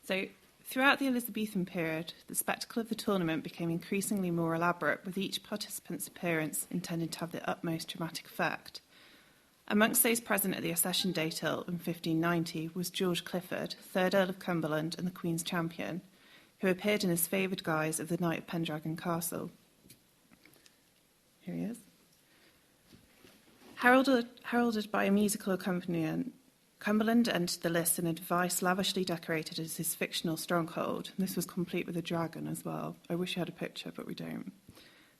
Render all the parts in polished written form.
So, throughout the Elizabethan period, the spectacle of the tournament became increasingly more elaborate, with each participant's appearance intended to have the utmost dramatic effect. Amongst those present at the accession day till in 1590 was George Clifford, 3rd Earl of Cumberland and the Queen's champion, who appeared in his favoured guise of the Knight of Pendragon Castle. Here he is. Heralded by a musical accompaniment, Cumberland entered the lists in a device lavishly decorated as his fictional stronghold. This was complete with a dragon as well. I wish I had a picture, but we don't.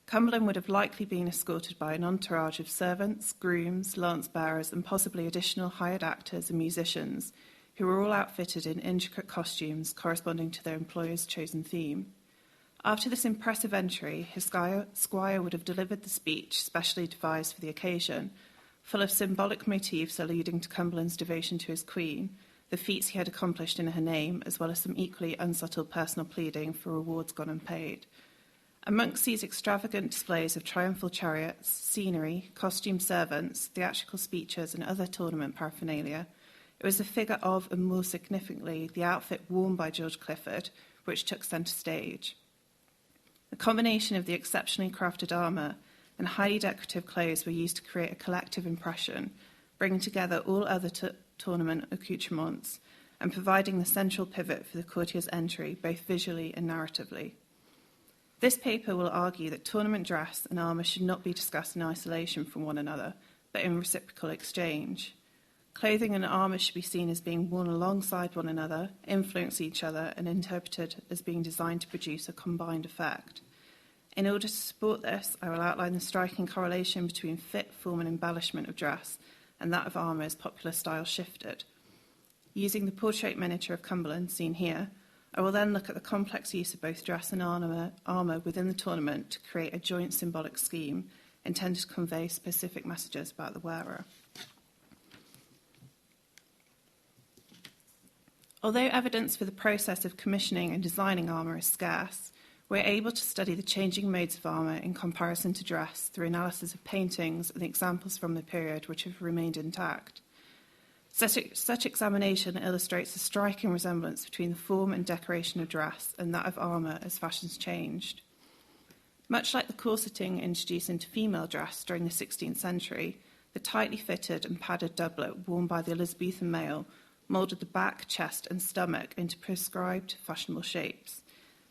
Cumberland would have likely been escorted by an entourage of servants, grooms, lance-bearers, and possibly additional hired actors and musicians, who were all outfitted in intricate costumes corresponding to their employer's chosen theme. After this impressive entry, his squire would have delivered the speech specially devised for the occasion, full of symbolic motifs alluding to Cumberland's devotion to his queen, the feats he had accomplished in her name, as well as some equally unsubtle personal pleading for rewards gone unpaid. Amongst these extravagant displays of triumphal chariots, scenery, costume servants, theatrical speeches, and other tournament paraphernalia, it was the figure of, and more significantly, the outfit worn by George Clifford, which took centre stage. The combination of the exceptionally crafted armour and highly decorative clothes were used to create a collective impression, bringing together all other tournament accoutrements and providing the central pivot for the courtier's entry, both visually and narratively. This paper will argue that tournament dress and armour should not be discussed in isolation from one another, but in reciprocal exchange. Clothing and armour should be seen as being worn alongside one another, influence each other, and interpreted as being designed to produce a combined effect. In order to support this, I will outline the striking correlation between fit, form, and embellishment of dress and that of armour as popular style shifted. Using the portrait miniature of Cumberland, seen here, I will then look at the complex use of both dress and armour within the tournament to create a joint symbolic scheme intended to convey specific messages about the wearer. Although evidence for the process of commissioning and designing armour is scarce, we're able to study the changing modes of armour in comparison to dress through analysis of paintings and examples from the period which have remained intact. Such examination illustrates the striking resemblance between the form and decoration of dress and that of armour as fashions changed. Much like the corseting introduced into female dress during the 16th century, the tightly fitted and padded doublet worn by the Elizabethan male moulded the back, chest and stomach into prescribed fashionable shapes.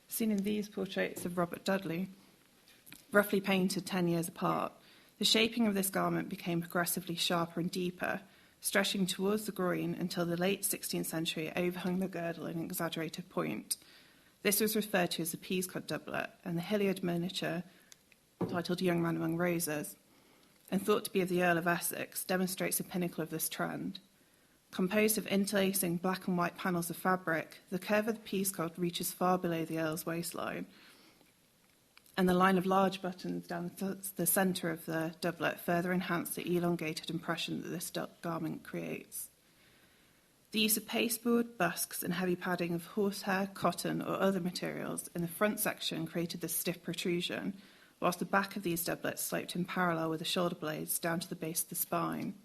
Seen in these portraits of Robert Dudley, roughly painted 10 years apart, the shaping of this garment became progressively sharper and deeper, stretching towards the groin until the late 16th century it overhung the girdle at an exaggerated point. This was referred to as the Peascod doublet, and the Hilliard miniature, titled Young Man Among Roses, and thought to be of the Earl of Essex, demonstrates the pinnacle of this trend. Composed of interlacing black and white panels of fabric, the curve of the peascod reaches far below the Earl's waistline, and the line of large buttons down the centre of the doublet further enhance the elongated impression that this garment creates. The use of pasteboard, busks, and heavy padding of horsehair, cotton, or other materials in the front section created this stiff protrusion, whilst the back of these doublets sloped in parallel with the shoulder blades down to the base of the spine.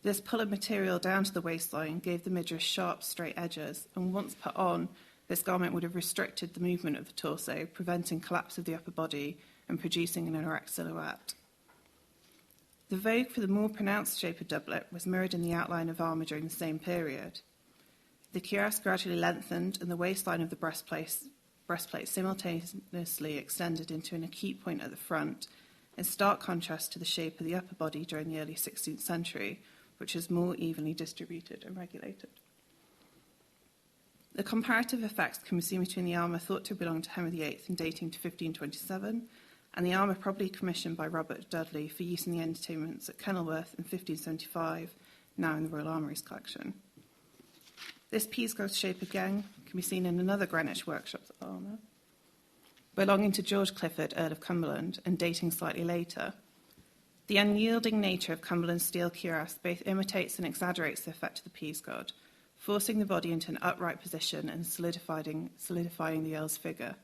This pull of material down to the waistline gave the midriff sharp, straight edges, and once put on, this garment would have restricted the movement of the torso, preventing collapse of the upper body and producing an erect silhouette. The vogue for the more pronounced shape of doublet was mirrored in the outline of armour during the same period. The cuirass gradually lengthened, and the waistline of the breastplate simultaneously extended into an acute point at the front, in stark contrast to the shape of the upper body during the early 16th century, which is more evenly distributed and regulated. The comparative effects can be seen between the armour thought to belong to Henry VIII and dating to 1527, and the armour probably commissioned by Robert Dudley for use in the entertainments at Kenilworth in 1575, now in the Royal Armouries collection. This peascod shape again can be seen in another Greenwich Workshops armour, belonging to George Clifford, Earl of Cumberland, and dating slightly later. The unyielding nature of Cumberland's steel cuirass both imitates and exaggerates the effect of the peascod, forcing the body into an upright position and solidifying the Earl's figure.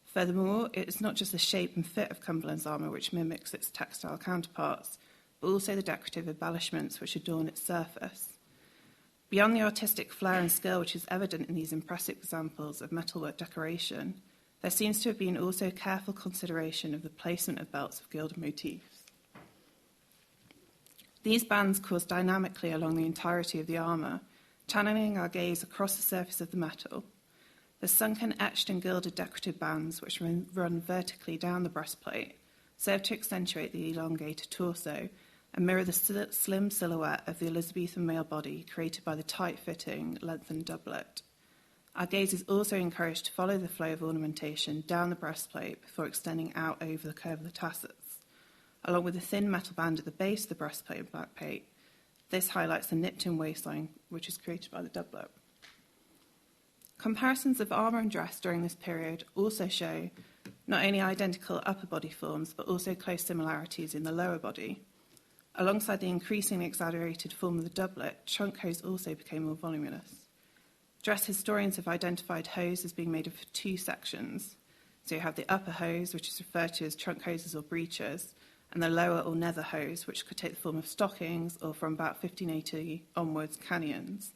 Furthermore, it is not just the shape and fit of Cumberland's armour which mimics its textile counterparts, but also the decorative embellishments which adorn its surface. Beyond the artistic flair and skill which is evident in these impressive examples of metalwork decoration, there seems to have been also careful consideration of the placement of belts of gilded motifs. These bands course dynamically along the entirety of the armour, channeling our gaze across the surface of the metal. The sunken, etched and gilded decorative bands, which run vertically down the breastplate, serve to accentuate the elongated torso and mirror the slim silhouette of the Elizabethan male body created by the tight-fitting, lengthened doublet. Our gaze is also encouraged to follow the flow of ornamentation down the breastplate before extending out over the curve of the tassets. Along with the thin metal band at the base of the breastplate and backplate, this highlights the nipped-in waistline, which is created by the doublet. Comparisons of armour and dress during this period also show not only identical upper body forms, but also close similarities in the lower body. Alongside the increasingly exaggerated form of the doublet, trunk hose also became more voluminous. Dress historians have identified hose as being made of two sections. So you have the upper hose, which is referred to as trunk hoses or breeches, and the lower or nether hose, which could take the form of stockings or from about 1580 onwards, canyons.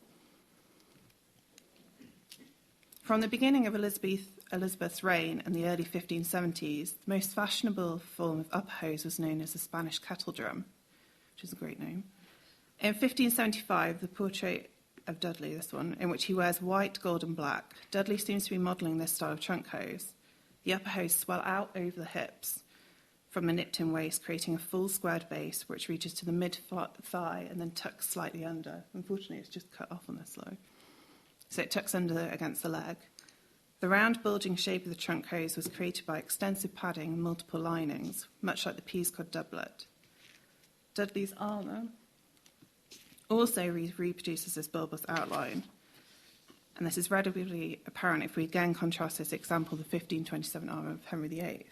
From the beginning of Elizabeth's reign and the early 1570s, the most fashionable form of upper hose was known as the Spanish kettle drum, which is a great name. In 1575, the portrait of Dudley, this one, in which he wears white, gold and black, Dudley seems to be modelling this style of trunk hose. The upper hose swell out over the hips from the nipped-in waist, creating a full squared base which reaches to the mid-thigh and then tucks slightly under. Unfortunately, it's just cut off on this slide. So it tucks under against the leg. The round, bulging shape of the trunk hose was created by extensive padding and multiple linings, much like the peascod doublet. Dudley's armour also reproduces this bulbous outline, and this is readily apparent if we again contrast this example with the 1527 armour of Henry VIII.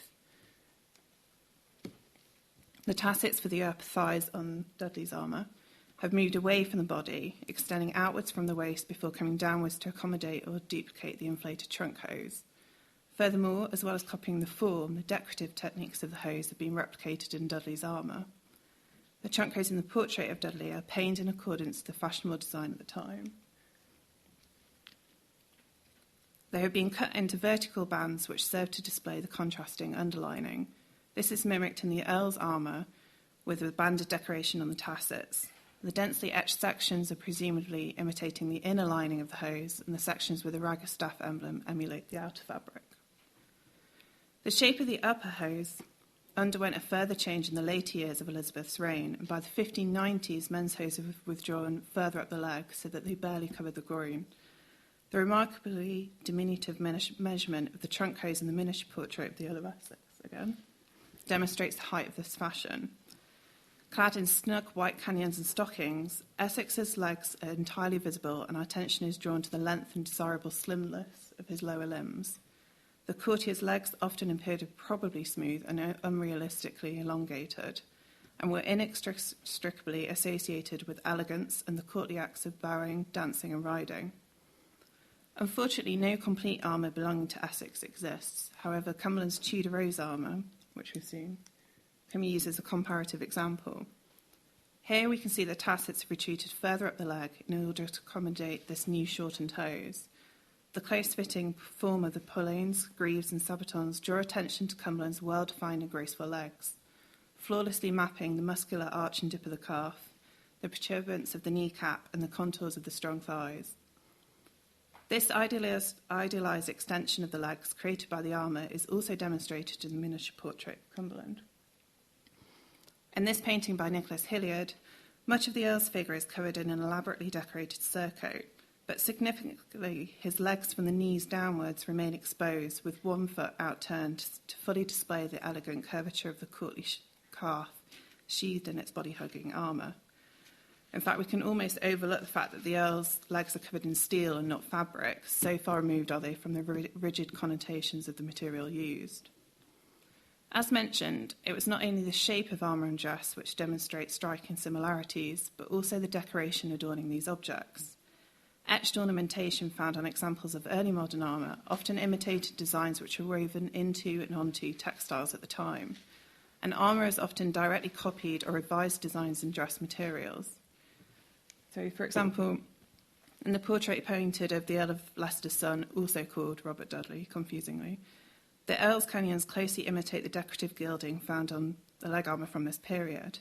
The tassets for the upper thighs on Dudley's armour have moved away from the body, extending outwards from the waist before coming downwards to accommodate or duplicate the inflated trunk hose. Furthermore, as well as copying the form, the decorative techniques of the hose have been replicated in Dudley's armour. The trunk hose in the portrait of Dudley are painted in accordance to the fashionable design at the time. They have been cut into vertical bands which serve to display the contrasting underlining. This is mimicked in the Earl's armour with a banded decoration on the tassets. The densely etched sections are presumably imitating the inner lining of the hose, and the sections with the rag staff emblem emulate the outer fabric. The shape of the upper hose underwent a further change in the later years of Elizabeth's reign, and by the 1590s, men's hose have withdrawn further up the leg so that they barely covered the groin. The remarkably diminutive measurement of the trunk hose in the miniature portrait of the Earl of Essex, again, demonstrates the height of this fashion. Clad in snug white canyons and stockings, Essex's legs are entirely visible, and our attention is drawn to the length and desirable slimness of his lower limbs. The courtier's legs often appeared probably smooth and unrealistically elongated, and were inextricably associated with elegance and the courtly acts of bowing, dancing and riding. Unfortunately, no complete armour belonging to Essex exists. However, Cumberland's Tudor Rose armour, which we've seen, can be used as a comparative example. Here we can see the tassets have retreated further up the leg in order to accommodate this new shortened hose. The close-fitting form of the pulloons, greaves and sabatons draw attention to Cumberland's well-defined and graceful legs, flawlessly mapping the muscular arch and dip of the calf, the protuberance of the kneecap and the contours of the strong thighs. This idealised extension of the legs created by the armour is also demonstrated in the miniature portrait of Cumberland. In this painting by Nicholas Hilliard, much of the Earl's figure is covered in an elaborately decorated surcoat, but significantly, his legs from the knees downwards remain exposed, with one foot outturned to fully display the elegant curvature of the courtly calf sheathed in its body-hugging armour. In fact, we can almost overlook the fact that the Earl's legs are covered in steel and not fabric, so far removed are they from the rigid connotations of the material used. As mentioned, it was not only the shape of armour and dress which demonstrates striking similarities, but also the decoration adorning these objects. Etched ornamentation found on examples of early modern armour often imitated designs which were woven into and onto textiles at the time, and armour is often directly copied or revised designs in dress materials. So, for example, In the portrait painted of the Earl of Leicester's son, also called Robert Dudley, confusingly, the Earl's canyons closely imitate the decorative gilding found on the leg armour from this period.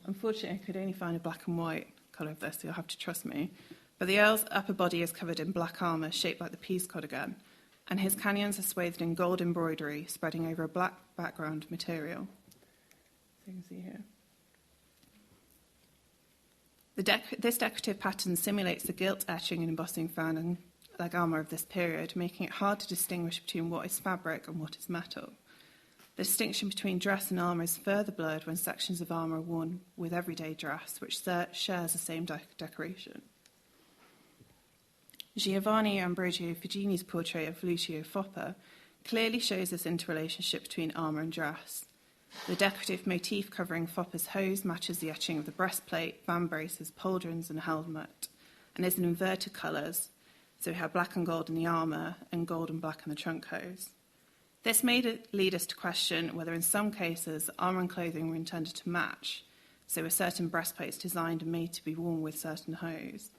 Unfortunately, I could only find a black and white colour of this, so you'll have to trust me. But the Earl's upper body is covered in black armour shaped like the peace cardigan, and his canyons are swathed in gold embroidery spreading over a black background material. So you can see here. This decorative pattern simulates the gilt etching and embossing found in leg armour of this period, making it hard to distinguish between what is fabric and what is metal. The distinction between dress and armour is further blurred when sections of armour are worn with everyday dress, which shares the same decoration. Giovanni Ambrogio Figini's portrait of Lucio Foppa clearly shows this interrelationship between armour and dress. The decorative motif covering Foppa's hose matches the etching of the breastplate, van braces, pauldrons and helmet, and is in inverted colours, so we have black and gold in the armour and gold and black in the trunk hose. This may lead us to question whether in some cases armour and clothing were intended to match, so were certain breastplates designed and made to be worn with certain hose.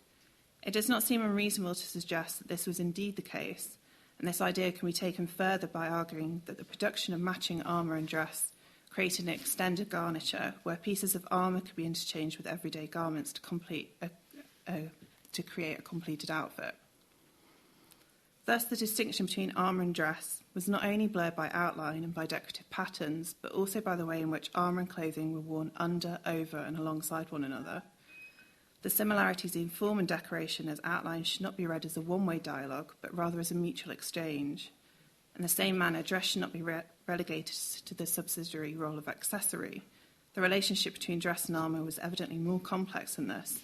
It does not seem unreasonable to suggest that this was indeed the case, and this idea can be taken further by arguing that the production of matching armour and dress created an extended garniture where pieces of armour could be interchanged with everyday garments to create a completed outfit. Thus, the distinction between armour and dress was not only blurred by outline and by decorative patterns, but also by the way in which armour and clothing were worn under, over and alongside one another. The similarities in form and decoration as outlined should not be read as a one-way dialogue, but rather as a mutual exchange. In the same manner, dress should not be relegated to the subsidiary role of accessory. The relationship between dress and armour was evidently more complex than this,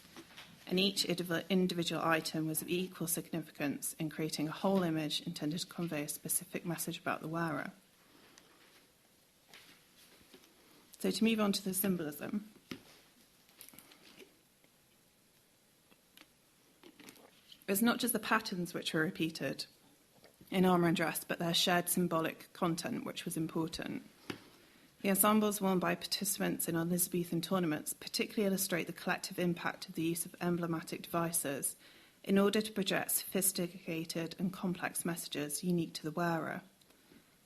and each individual item was of equal significance in creating a whole image intended to convey a specific message about the wearer. So to move on to the symbolism. It's not just the patterns which were repeated in armour and dress, but their shared symbolic content, which was important. The ensembles worn by participants in Elizabethan tournaments particularly illustrate the collective impact of the use of emblematic devices in order to project sophisticated and complex messages unique to the wearer.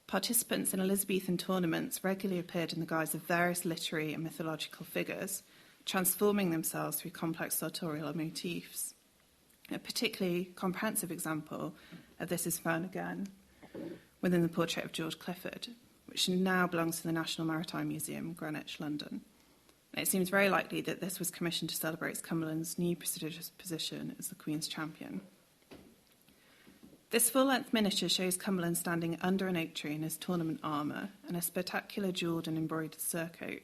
Participants in Elizabethan tournaments regularly appeared in the guise of various literary and mythological figures, transforming themselves through complex sartorial motifs. A particularly comprehensive example of this is found again within the portrait of George Clifford, which now belongs to the National Maritime Museum, Greenwich, London. And it seems very likely that this was commissioned to celebrate Cumberland's new prestigious position as the Queen's champion. This full-length miniature shows Cumberland standing under an oak tree in his tournament armour and a spectacular jewelled and embroidered surcoat.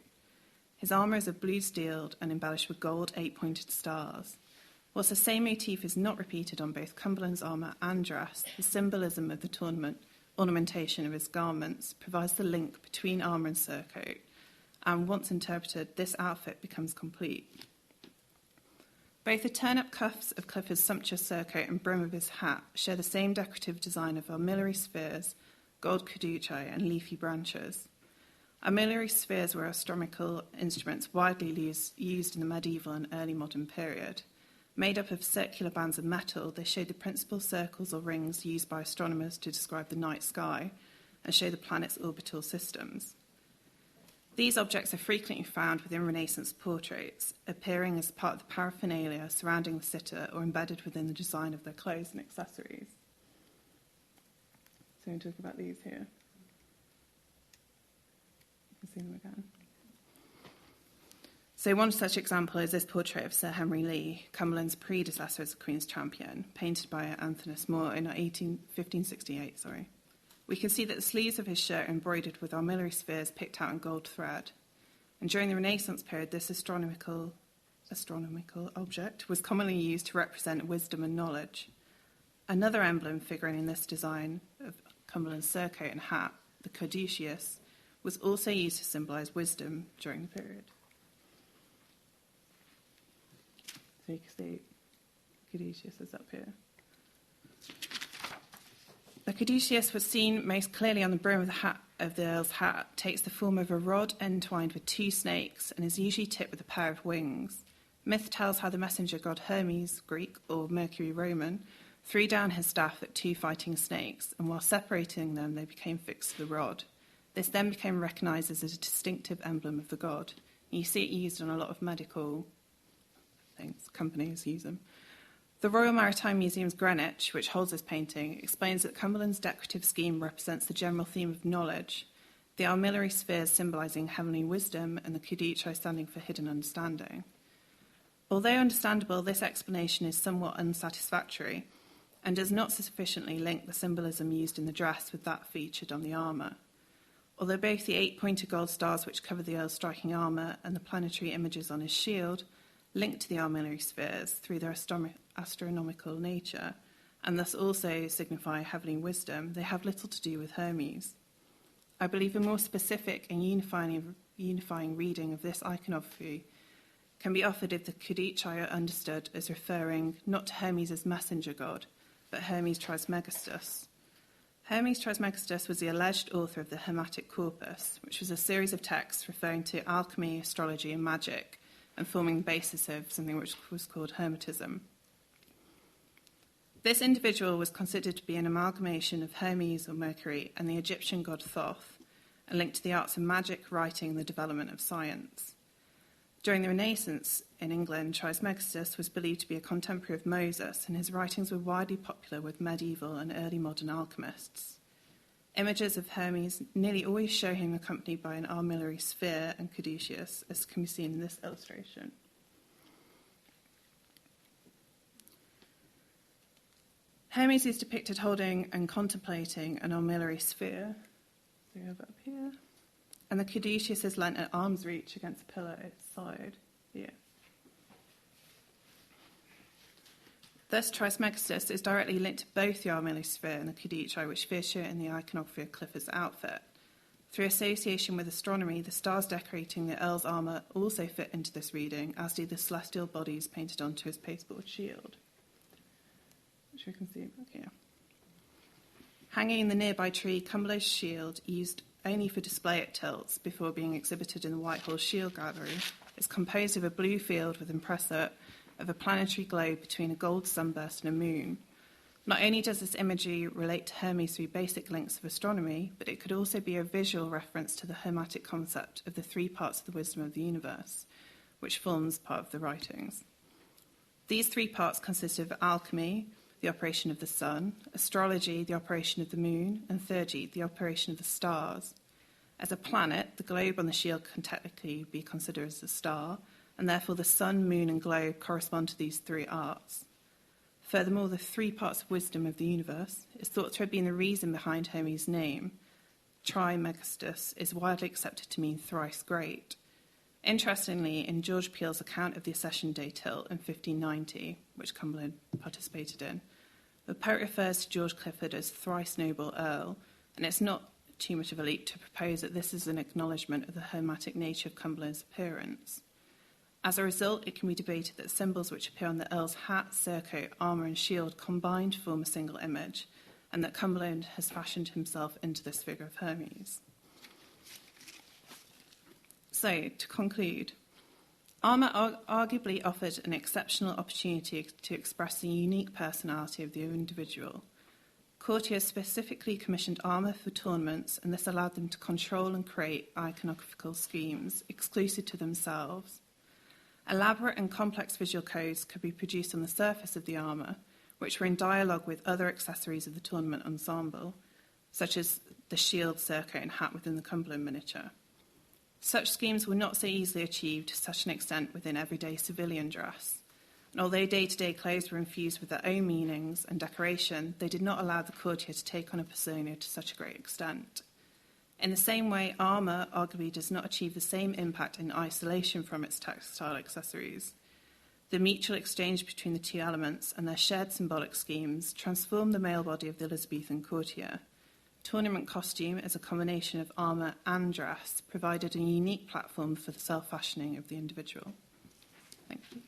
His armour is of blue steel and embellished with gold 8-pointed stars. Whilst the same motif is not repeated on both Cumberland's armour and dress, the symbolism of the tournament ornamentation of his garments provides the link between armour and surcoat, and once interpreted, this outfit becomes complete. Both the turn-up cuffs of Clifford's sumptuous surcoat and brim of his hat share the same decorative design of armillary spheres, gold caduceae, and leafy branches. Armillary spheres were astronomical instruments widely used in the medieval and early modern period. Made up of circular bands of metal, they show the principal circles or rings used by astronomers to describe the night sky and show the planet's orbital systems. These objects are frequently found within Renaissance portraits, appearing as part of the paraphernalia surrounding the sitter or embedded within the design of their clothes and accessories. So I'm talking about these here. You can see them again. So one such example is this portrait of Sir Henry Lee, Cumberland's predecessor as the Queen's champion, painted by Anthony Moore in 1568. We can see that the sleeves of his shirt are embroidered with armillary spheres picked out in gold thread. And during the Renaissance period, this astronomical object was commonly used to represent wisdom and knowledge. Another emblem figuring in this design of Cumberland's surcoat and hat, the caduceus, was also used to symbolise wisdom during the period. So you can see caduceus is up here. The caduceus was seen most clearly on the brim of the hat of the Earl's hat, takes the form of a rod entwined with two snakes, and is usually tipped with a pair of wings. Myth tells how the messenger god Hermes, Greek, or Mercury, Roman, threw down his staff at two fighting snakes, and while separating them, they became fixed to the rod. This then became recognised as a distinctive emblem of the god. You see it used on a lot of medical things. Companies use them. The Royal Maritime Museum's Greenwich, which holds this painting, explains that Cumberland's decorative scheme represents the general theme of knowledge, the armillary spheres symbolising heavenly wisdom, and the Kudichai standing for hidden understanding. Although understandable, this explanation is somewhat unsatisfactory and does not sufficiently link the symbolism used in the dress with that featured on the armour. Although both the 8-pointed gold stars which cover the Earl's striking armour and the planetary images on his shield link to the armillary spheres through their astronomical nature, and thus also signify heavenly wisdom, they have little to do with Hermes. I believe a more specific and unifying reading of this iconography can be offered if the Kudichai are understood as referring not to Hermes as messenger god, but Hermes Trismegistus. Hermes Trismegistus was the alleged author of the Hermetic Corpus, which was a series of texts referring to alchemy, astrology, and magic, and forming the basis of something which was called Hermetism. This individual was considered to be an amalgamation of Hermes or Mercury and the Egyptian god Thoth, and linked to the arts of magic, writing, and the development of science. During the Renaissance in England, Trismegistus was believed to be a contemporary of Moses, and his writings were widely popular with medieval and early modern alchemists. Images of Hermes nearly always show him accompanied by an armillary sphere and caduceus, as can be seen in this illustration. Hermes is depicted holding and contemplating an armillary sphere. So we have it up here. And the caduceus is lent at arm's reach against a pillar at its side here. Thus, Trismegistus is directly linked to both the armillary sphere and the caduceus, which feature in the iconography of Clifford's outfit. Through association with astronomy, the stars decorating the Earl's armour also fit into this reading, as do the celestial bodies painted onto his pasteboard shield, which we can see back here. Hanging in the nearby tree, Cumberland's shield, used only for display at tilts before being exhibited in the Whitehall Shield Gallery, is composed of a blue field with impressor of a planetary globe between a gold sunburst and a moon. Not only does this imagery relate to Hermes through basic links of astronomy, but it could also be a visual reference to the Hermetic concept of the three parts of the wisdom of the universe, which forms part of the writings. These three parts consist of alchemy, the operation of the sun, astrology, the operation of the moon, and thirdly, the operation of the stars. As a planet, the globe on the shield can technically be considered as a star, and therefore the sun, moon, and globe correspond to these three arts. Furthermore, the three parts of wisdom of the universe is thought to have been the reason behind Hermes' name. Trismegistus is widely accepted to mean thrice great. Interestingly, in George Peele's account of the Accession Day tilt in 1590, which Cumberland participated in, the poet refers to George Clifford as thrice noble Earl, and it's not too much of a leap to propose that this is an acknowledgement of the hermetic nature of Cumberland's appearance. As a result, it can be debated that symbols which appear on the Earl's hat, surcoat, armour and shield combine to form a single image, and that Cumberland has fashioned himself into this figure of Hermes. So, to conclude, armour arguably offered an exceptional opportunity to express the unique personality of the individual. Courtiers specifically commissioned armour for tournaments, and this allowed them to control and create iconographical schemes exclusive to themselves. Elaborate and complex visual codes could be produced on the surface of the armour, which were in dialogue with other accessories of the tournament ensemble, such as the shield, surcoat and hat within the Cumberland miniature. Such schemes were not so easily achieved to such an extent within everyday civilian dress. And although day-to-day clothes were infused with their own meanings and decoration, they did not allow the courtier to take on a persona to such a great extent. In the same way, armour arguably does not achieve the same impact in isolation from its textile accessories. The mutual exchange between the two elements and their shared symbolic schemes transformed the male body of the Elizabethan courtier. Tournament costume, as a combination of armour and dress, provided a unique platform for the self-fashioning of the individual. Thank you.